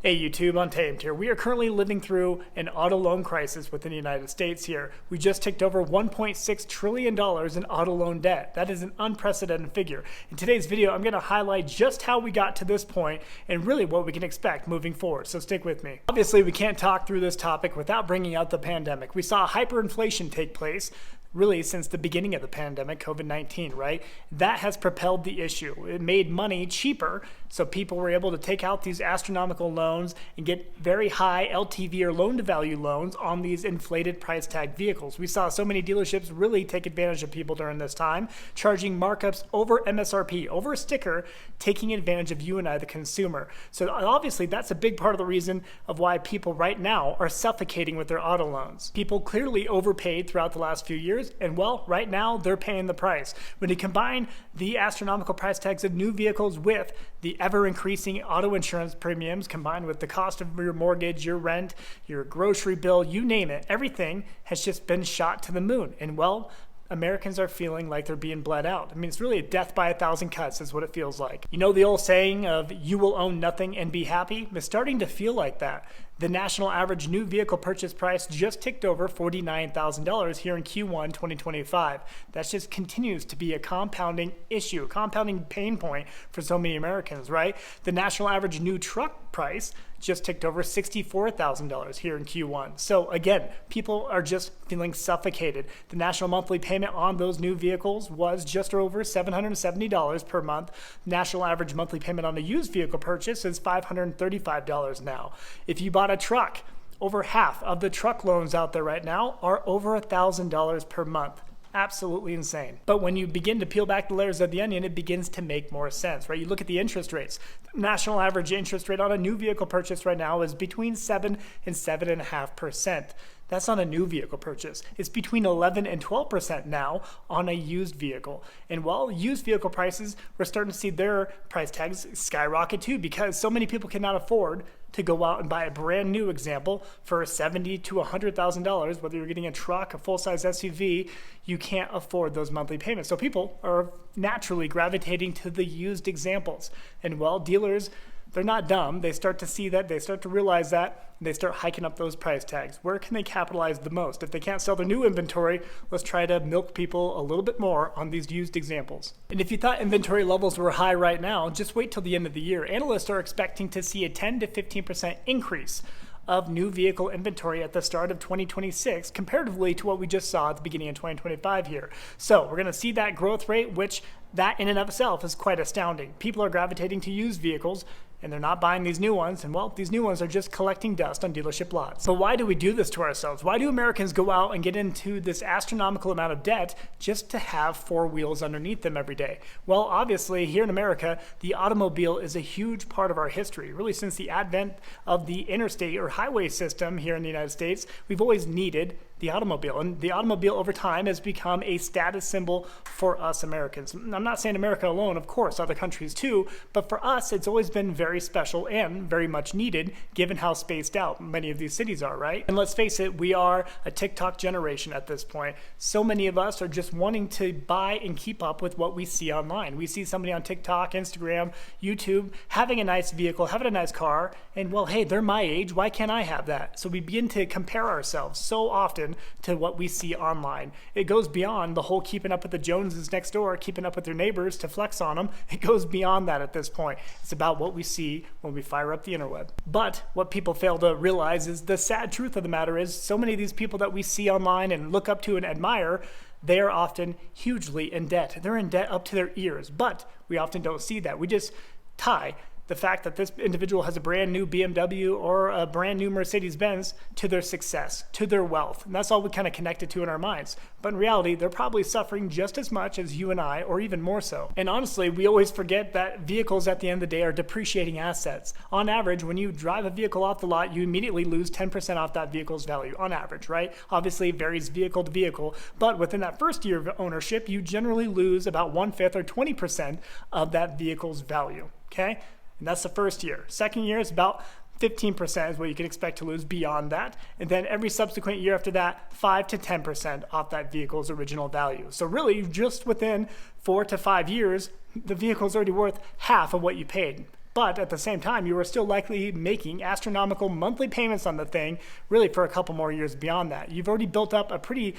Hey YouTube, Untamed here. We are currently living through an auto loan crisis within the United States here. We just ticked over $1.6 trillion in auto loan debt. That is an unprecedented figure. In today's video, I'm going to highlight just how we got to this point and really what we can expect moving forward. So stick with me. Obviously, we can't talk through this topic without bringing out the pandemic. We saw hyperinflation take place really since the beginning of the pandemic, COVID-19, right? That has propelled the issue. It made money cheaper, so people were able to take out these astronomical loans and get very high LTV or loan-to-value loans on these inflated price tag vehicles. We saw so many dealerships really take advantage of people during this time, charging markups over MSRP, over a sticker, taking advantage of you and I, the consumer. So obviously, that's a big part of the reason of why people right now are suffocating with their auto loans. People clearly overpaid throughout the last few years, and well, right now they're paying the price. When you combine the astronomical price tags of new vehicles with the ever-increasing auto insurance premiums combined with the cost of your mortgage, your rent, your grocery bill, you name it, everything has just been shot to the moon. And well, Americans are feeling like they're being bled out. I mean, it's really a death by 1,000 cuts is what it feels like. You know the old saying of you will own nothing and be happy? It's starting to feel like that. The national average new vehicle purchase price just ticked over $49,000 here in Q1 2025. That just continues to be a compounding issue, a compounding pain point for so many Americans, right? The national average new truck price just ticked over $64,000 here in Q1. So again, people are just feeling suffocated. The national monthly payment on those new vehicles was just over $770 per month. National average monthly payment on a used vehicle purchase is $535 now. If you bought a truck, over half of the truck loans out there right now are over $1,000 per month. Absolutely insane. But when you begin to peel back the layers of the onion, it begins to make more sense, right? You look at the interest rates. The national average interest rate on a new vehicle purchase right now is between 7 and 7.5%. That's on a new vehicle purchase. It's between 11 and 12% now on a used vehicle. And while used vehicle prices, we're starting to see their price tags skyrocket too, because so many people cannot afford to go out and buy a brand new example for $70,000 to $100,000, whether you're getting a truck, a full-size SUV, you can't afford those monthly payments. So people are naturally gravitating to the used examples. And well, dealers, they're not dumb. They start to see that, they start to realize that, and they start hiking up those price tags. Where can they capitalize the most? If they can't sell their new inventory, let's try to milk people a little bit more on these used examples. And if you thought inventory levels were high right now, just wait till the end of the year. Analysts are expecting to see a 10 to 15% increase of new vehicle inventory at the start of 2026 comparatively to what we just saw at the beginning of 2025 here. So we're going to see that growth rate, which that in and of itself is quite astounding. People are gravitating to used vehicles and they're not buying these new ones, and well, these new ones are just collecting dust on dealership lots. So why do we do this to ourselves? Why do Americans go out and get into this astronomical amount of debt just to have four wheels underneath them every day? Well, obviously, here in America, the automobile is a huge part of our history. Really, since the advent of the interstate or highway system here in the United States, we've always needed the automobile. And the automobile over time has become a status symbol for us Americans. I'm not saying America alone, of course, other countries too, but for us, it's always been very special and very much needed given how spaced out many of these cities are, right? And let's face it, we are a TikTok generation at this point. So many of us are just wanting to buy and keep up with what we see online. We see somebody on TikTok, Instagram, YouTube having a nice vehicle, having a nice car, and well, hey, they're my age, why can't I have that? So we begin to compare ourselves so often to what we see online. It goes beyond the whole keeping up with the Joneses next door, keeping up with their neighbors to flex on them. It goes beyond that at this point. It's about what we see when we fire up the interweb. But what people fail to realize is the sad truth of the matter is so many of these people that we see online and look up to and admire, they are often hugely in debt. They're in debt up to their ears, but we often don't see that. We just tie the fact that this individual has a brand new BMW or a brand new Mercedes-Benz to their success, to their wealth. And that's all we kind of connect it to in our minds. But in reality, they're probably suffering just as much as you and I, or even more so. And honestly, we always forget that vehicles at the end of the day are depreciating assets. On average, when you drive a vehicle off the lot, you immediately lose 10% off that vehicle's value, on average, right? Obviously, it varies vehicle to vehicle, but within that first year of ownership, you generally lose about 1/5 or 20% of that vehicle's value, okay? And that's the first year. Second year is about 15% is what you can expect to lose beyond that. And then every subsequent year after that, 5 to 10% off that vehicle's original value. So really, just within 4 to 5 years, the vehicle's already worth half of what you paid. but at the same time, you are still likely making astronomical monthly payments on the thing, really for a couple more years beyond that. You've already built up a pretty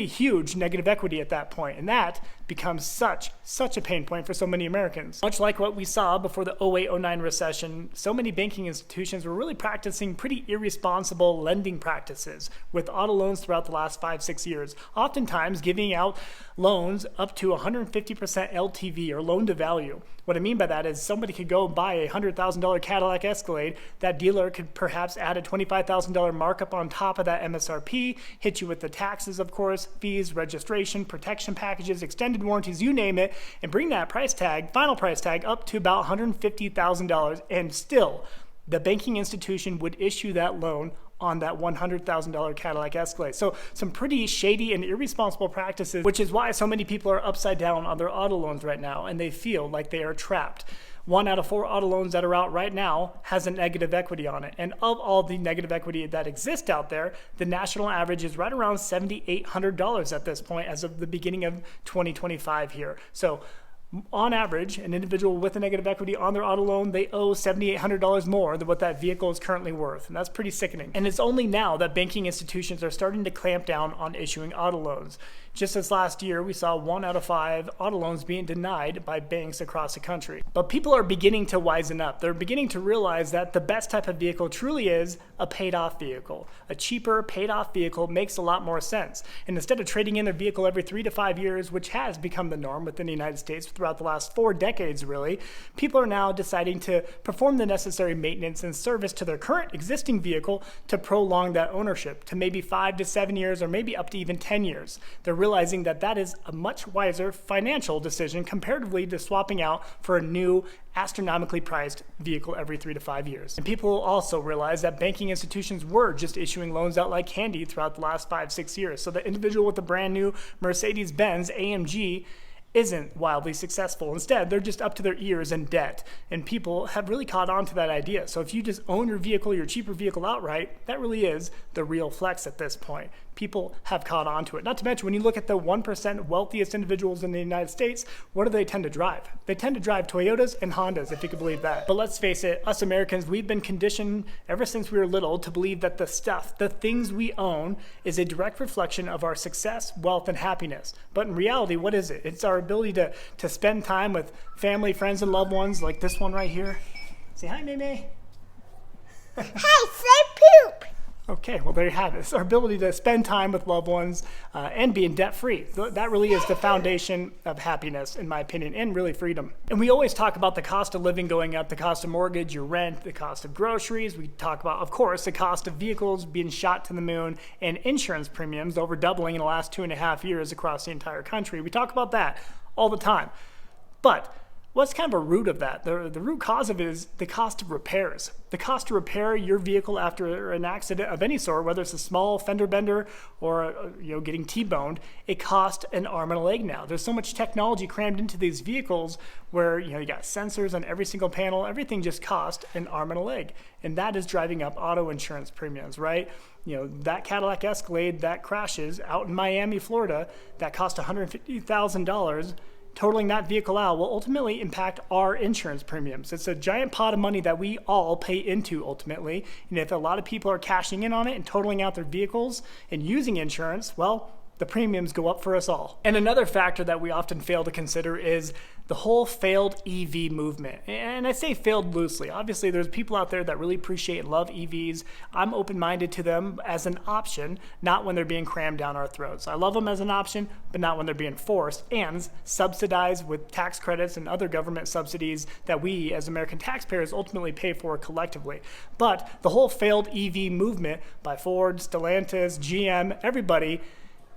huge negative equity at that point, and that becomes such a pain point for so many Americans. Much like what we saw before the 08-09 recession, so many banking institutions were really practicing pretty irresponsible lending practices with auto loans throughout the last 5-6 years, oftentimes giving out loans up to 150% LTV or loan to value. What I mean by that is somebody could go buy a $100,000 Cadillac Escalade, that dealer could perhaps add a $25,000 markup on top of that MSRP, hit you with the taxes, of course, fees, registration, protection packages, extended warranties, you name it, and bring that price tag, final price tag, up to about $150,000, and still the banking institution would issue that loan on that $100,000 Cadillac Escalade. So some pretty shady and irresponsible practices, which is why so many people are upside down on their auto loans right now, and they feel like they are trapped. 1 out of 4 auto loans that are out right now has a negative equity on it. And of all the negative equity that exists out there, the national average is right around $7,800 at this point as of the beginning of 2025 here. So on average, an individual with a negative equity on their auto loan, they owe $7,800 more than what that vehicle is currently worth. And that's pretty sickening. And it's only now that banking institutions are starting to clamp down on issuing auto loans. Just this last year, we saw 1 out of 5 auto loans being denied by banks across the country. But people are beginning to wisen up. They're beginning to realize that the best type of vehicle truly is a paid-off vehicle. A cheaper, paid-off vehicle makes a lot more sense. And instead of trading in their vehicle every 3 to 5 years, which has become the norm within the United States throughout the last 4 decades, really, people are now deciding to perform the necessary maintenance and service to their current existing vehicle to prolong that ownership to maybe 5 to 7 years or maybe up to even 10 years. They're realizing that that is a much wiser financial decision comparatively to swapping out for a new astronomically priced vehicle every 3 to 5 years. And people also realize that banking institutions were just issuing loans out like candy throughout the last 5-6 years. So the individual with the brand new Mercedes-Benz AMG isn't wildly successful. Instead, they're just up to their ears in debt. And people have really caught on to that idea. So if you just own your vehicle, your cheaper vehicle outright, that really is the real flex at this point. People have caught on to it. Not to mention, when you look at the 1% wealthiest individuals in the United States, what do they tend to drive? They tend to drive Toyotas and Hondas, if you can believe that. But let's face it, us Americans, we've been conditioned ever since we were little to believe that the things we own, is a direct reflection of our success, wealth, and happiness. But in reality, what is it? It's our ability to spend time with family, friends, and loved ones, like this one right here. Say hi, May. Hey, say poop. Okay, well, there you have it. It's our ability to spend time with loved ones and being debt-free. That really is the foundation of happiness, in my opinion, and really freedom. And we always talk about the cost of living going up, the cost of mortgage, your rent, the cost of groceries. We talk about, of course, the cost of vehicles being shot to the moon and insurance premiums over doubling in the last 2.5 years across the entire country. We talk about that all the time. But what's kind of a root of that? The root cause of it is the cost of repairs. The cost to repair your vehicle after an accident of any sort, whether it's a small fender bender or getting T-boned, it costs an arm and a leg now. There's so much technology crammed into these vehicles where you got sensors on every single panel. Everything just costs an arm and a leg, and that is driving up auto insurance premiums, right? That Cadillac Escalade that crashes out in Miami, Florida, that cost $150,000. Totaling that vehicle out will ultimately impact our insurance premiums. It's a giant pot of money that we all pay into ultimately. And if a lot of people are cashing in on it and totaling out their vehicles and using insurance, well, the premiums go up for us all. And another factor that we often fail to consider is the whole failed EV movement. And I say failed loosely. Obviously, there's people out there that really appreciate and love EVs. I'm open-minded to them as an option, not when they're being crammed down our throats. I love them as an option, but not when they're being forced and subsidized with tax credits and other government subsidies that we as American taxpayers ultimately pay for collectively. But the whole failed EV movement by Ford, Stellantis, GM, everybody,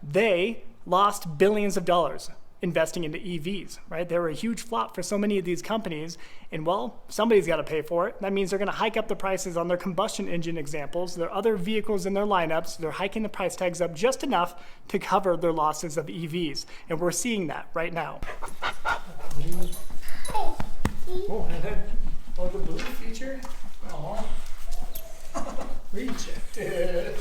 they lost billions of dollars investing into EVs, right? They were a huge flop for so many of these companies, and well, somebody's got to pay for it. That means they're going to hike up the prices on their combustion engine examples, their other vehicles in their lineups. They're hiking the price tags up just enough to cover their losses of EVs, and we're seeing that right now. Oh, the blue feature? Oh. Rejected.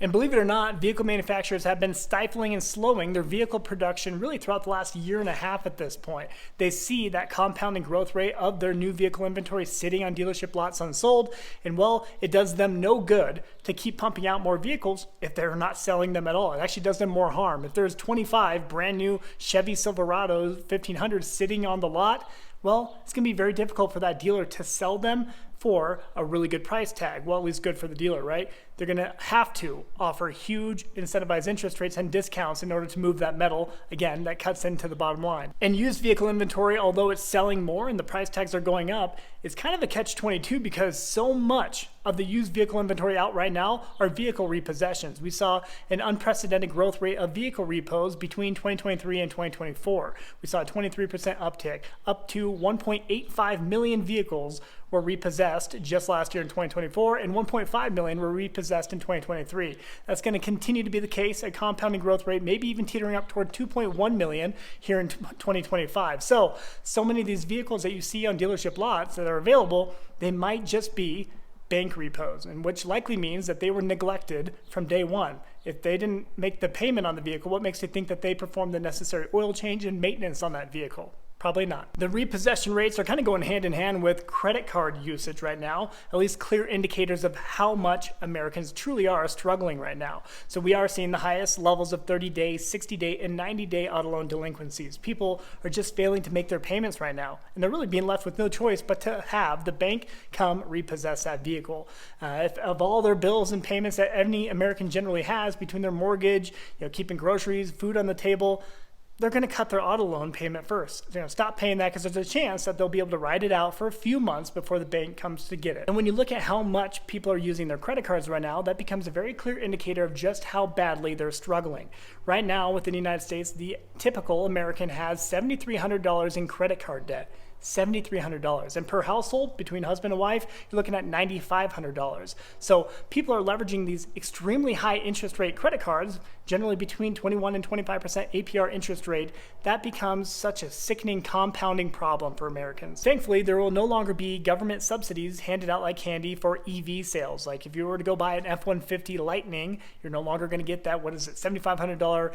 And believe it or not, vehicle manufacturers have been stifling and slowing their vehicle production really throughout the last year and a half at this point. They see that compounding growth rate of their new vehicle inventory sitting on dealership lots unsold, and well, it does them no good to keep pumping out more vehicles if they're not selling them at all. It actually does them more harm. If there's 25 brand new Chevy Silverados 1500s sitting on the lot, well, it's going to be very difficult for that dealer to sell them for a really good price tag. Well, at least good for the dealer, right? They're going to have to offer huge incentivized interest rates and discounts in order to move that metal. Again, that cuts into the bottom line. And used vehicle inventory, although it's selling more and the price tags are going up, is kind of a catch-22 because so much of the used vehicle inventory out right now are vehicle repossessions. We saw an unprecedented growth rate of vehicle repos between 2023 and 2024. We saw a 23% uptick, up to 1.85 million vehicles were repossessed just last year in 2024, and 1.5 million were repossessed in 2023. That's going to continue to be the case, a compounding growth rate, maybe even teetering up toward 2.1 million here in 2025. So many of these vehicles that you see on dealership lots that are available, they might just be bank repos, and which likely means that they were neglected from day one. If they didn't make the payment on the vehicle, what makes you think that they performed the necessary oil change and maintenance on that vehicle? Probably not. The repossession rates are kind of going hand in hand with credit card usage right now, at least clear indicators of how much Americans truly are struggling right now. So we are seeing the highest levels of 30-day, 60-day, and 90-day auto loan delinquencies. People are just failing to make their payments right now, and they're really being left with no choice but to have the bank come repossess that vehicle. If of all their bills and payments that any American generally has between their mortgage, keeping groceries, food on the table, they're going to cut their auto loan payment first. They're going to stop paying that because there's a chance that they'll be able to ride it out for a few months before the bank comes to get it. And when you look at how much people are using their credit cards right now, that becomes a very clear indicator of just how badly they're struggling. Right now, within the United States, the typical American has $7,300 in credit card debt. $7,300. And per household, between husband and wife, you're looking at $9,500. So people are leveraging these extremely high interest rate credit cards, generally between 21 and 25% APR interest rate. That becomes such a sickening compounding problem for Americans. Thankfully, there will no longer be government subsidies handed out like candy for EV sales. Like if you were to go buy an F-150 Lightning, you're no longer going to get that, $7,500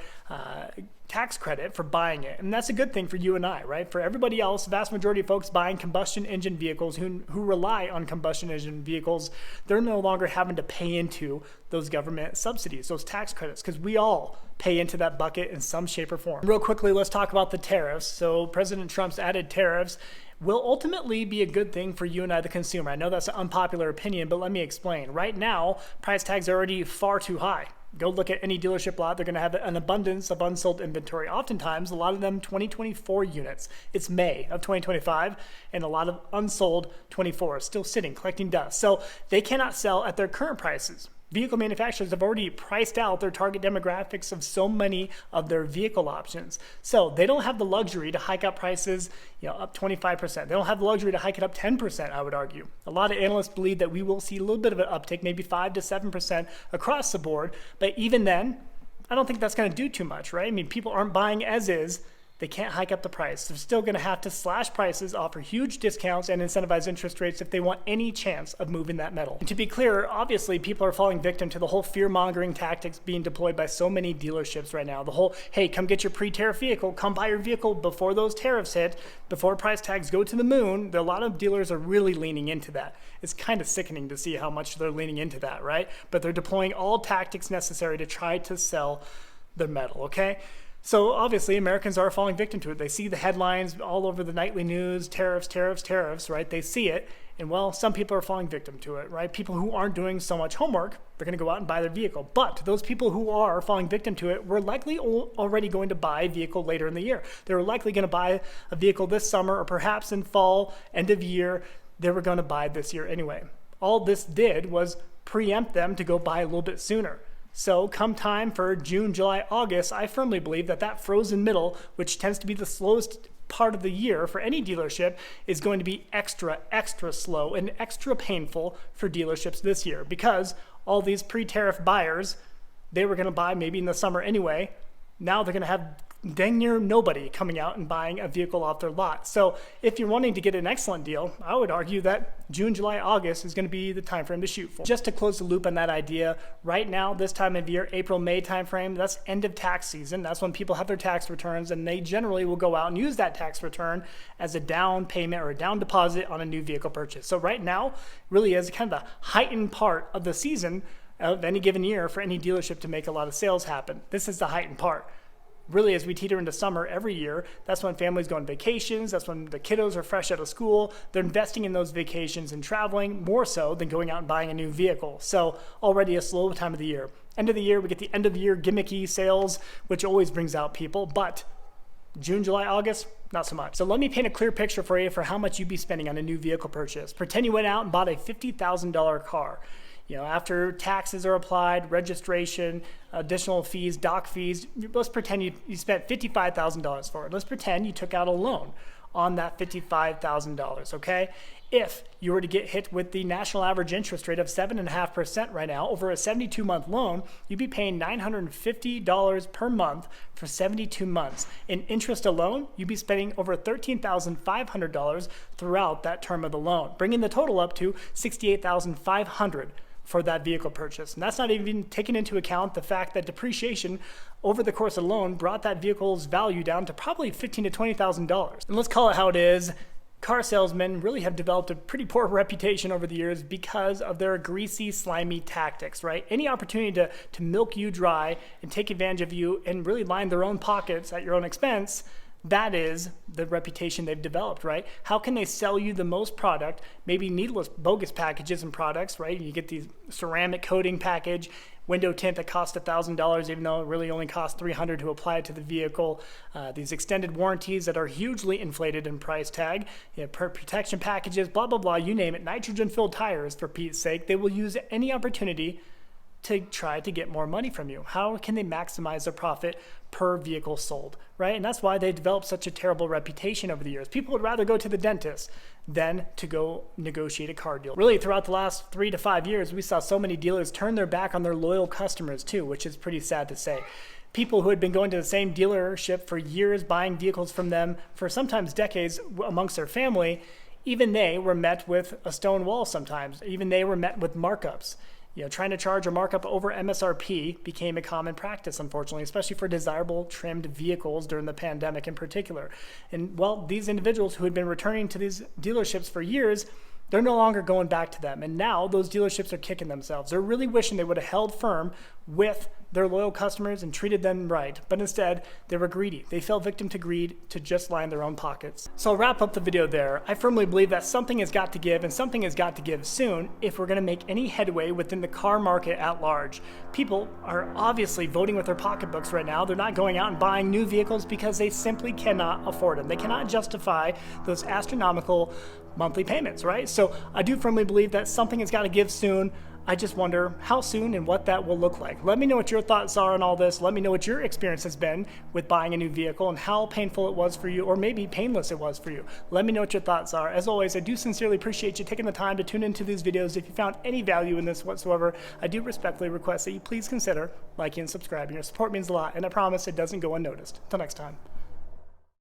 tax credit for buying it. And that's a good thing for you and I, right? For everybody else, the vast majority of folks buying combustion engine vehicles who rely on combustion engine vehicles, they're no longer having to pay into those government subsidies, those tax credits, because we all pay into that bucket in some shape or form. Real quickly, let's talk about the tariffs. So President Trump's added tariffs will ultimately be a good thing for you and I, the consumer. I know that's an unpopular opinion, but let me explain. Right now, price tags are already far too high. Go look at any dealership lot. They're going to have an abundance of unsold inventory. Oftentimes, a lot of them 2024 units. It's May of 2025, and a lot of unsold 24 still sitting, collecting dust. So they cannot sell at their current prices. Vehicle manufacturers have already priced out their target demographics of so many of their vehicle options. So they don't have the luxury to hike up prices, up 25%. They don't have the luxury to hike it up 10%, I would argue. A lot of analysts believe that we will see a little bit of an uptick, maybe 5 to 7% across the board. But even then, I don't think that's going to do too much, right? I mean, people aren't buying as is. They can't hike up the price. They're still going to have to slash prices, offer huge discounts, and incentivize interest rates if they want any chance of moving that metal. And to be clear, obviously, people are falling victim to the whole fear-mongering tactics being deployed by so many dealerships right now. The whole, hey, come get your pre-tariff vehicle, come buy your vehicle before those tariffs hit, before price tags go to the moon. A lot of dealers are really leaning into that. It's kind of sickening to see how much they're leaning into that, right? But they're deploying all tactics necessary to try to sell their metal, okay? So obviously Americans are falling victim to it. They see the headlines all over the nightly news, tariffs, tariffs, tariffs, right? They see it, and well, some people are falling victim to it, right? People who aren't doing so much homework, they're going to go out and buy their vehicle. But those people who are falling victim to it were likely already going to buy a vehicle later in the year. They were likely going to buy a vehicle this summer or perhaps in fall, end of year. They were going to buy this year anyway. All this did was preempt them to go buy a little bit sooner. So come time for June, July, August, I firmly believe that frozen middle, which tends to be the slowest part of the year for any dealership, is going to be extra slow and extra painful for dealerships this year, because all these pre-tariff buyers, they were going to buy maybe in the summer anyway. now they're going to have dang near nobody coming out and buying a vehicle off their lot. So if you're wanting to get an excellent deal, I would argue that June, July, August is going to be the time frame to shoot for. Just to close the loop on that idea, right now, this time of year, April, May time frame, that's end of tax season. That's when people have their tax returns, and they generally will go out and use that tax return as a down payment or a down deposit on a new vehicle purchase. So right now really is kind of the heightened part of the season of any given year for any dealership to make a lot of sales happen. This is the heightened part. Really, as we teeter into summer every year, that's when families go on vacations. That's when the kiddos are fresh out of school. They're investing in those vacations and traveling more so than going out and buying a new vehicle. So already a slow time of the year. End of the year, we get the end of the year gimmicky sales, which always brings out people. But June, July, August, not so much. So let me paint a clear picture for you for how much you'd be spending on a new vehicle purchase. Pretend you went out and bought a $50,000 car. After taxes are applied, registration, additional fees, doc fees, let's pretend you spent $55,000 for it. Let's pretend you took out a loan on that $55,000, okay? If you were to get hit with the national average interest rate of 7.5% right now over a 72-month loan, you'd be paying $950 per month for 72 months. In interest alone, you'd be spending over $13,500 throughout that term of the loan, bringing the total up to $68,500 for that vehicle purchase. And that's not even taking into account the fact that depreciation over the course of the loan brought that vehicle's value down to probably $15,000 to $20,000. And let's call it how it is. Car salesmen really have developed a pretty poor reputation over the years because of their greasy, slimy tactics, right? Any opportunity to milk you dry and take advantage of you and really line their own pockets at your own expense, that is the reputation they've developed, right? How can they sell you the most product, maybe needless, bogus packages and products, right? You get these ceramic coating package, window tint that costs $1,000, even though it really only costs $300 to apply it to the vehicle. These extended warranties that are hugely inflated in price tag, protection packages, blah, blah, blah, you name it. Nitrogen-filled tires, for Pete's sake. They will use any opportunity to try to get more money from you. How can they maximize their profit per vehicle sold, right? And that's why they developed such a terrible reputation over the years. People would rather go to the dentist than to go negotiate a car deal. Really, throughout the last 3 to 5 years, we saw so many dealers turn their back on their loyal customers too, which is pretty sad to say. People who had been going to the same dealership for years, buying vehicles from them for sometimes decades amongst their family, even they were met with a stone wall sometimes. Even they were met with markups. Trying to charge a markup over MSRP became a common practice, unfortunately, especially for desirable trimmed vehicles during the pandemic in particular. And well, these individuals who had been returning to these dealerships for years, they're no longer going back to them. And now those dealerships are kicking themselves. They're really wishing they would have held firm with their loyal customers and treated them right. But instead, they were greedy. They fell victim to greed to just line their own pockets. So I'll wrap up the video there. I firmly believe that something has got to give, and something has got to give soon if we're going to make any headway within the car market at large. People are obviously voting with their pocketbooks right now. They're not going out and buying new vehicles because they simply cannot afford them. They cannot justify those astronomical monthly payments, right? So I do firmly believe that something has got to give soon. I just wonder how soon and what that will look like. Let me know what your thoughts are on all this. Let me know what your experience has been with buying a new vehicle and how painful it was for you, or maybe painless it was for you. Let me know what your thoughts are. As always, I do sincerely appreciate you taking the time to tune into these videos. If you found any value in this whatsoever, I do respectfully request that you please consider liking and subscribing. Your support means a lot, and I promise it doesn't go unnoticed. Until next time.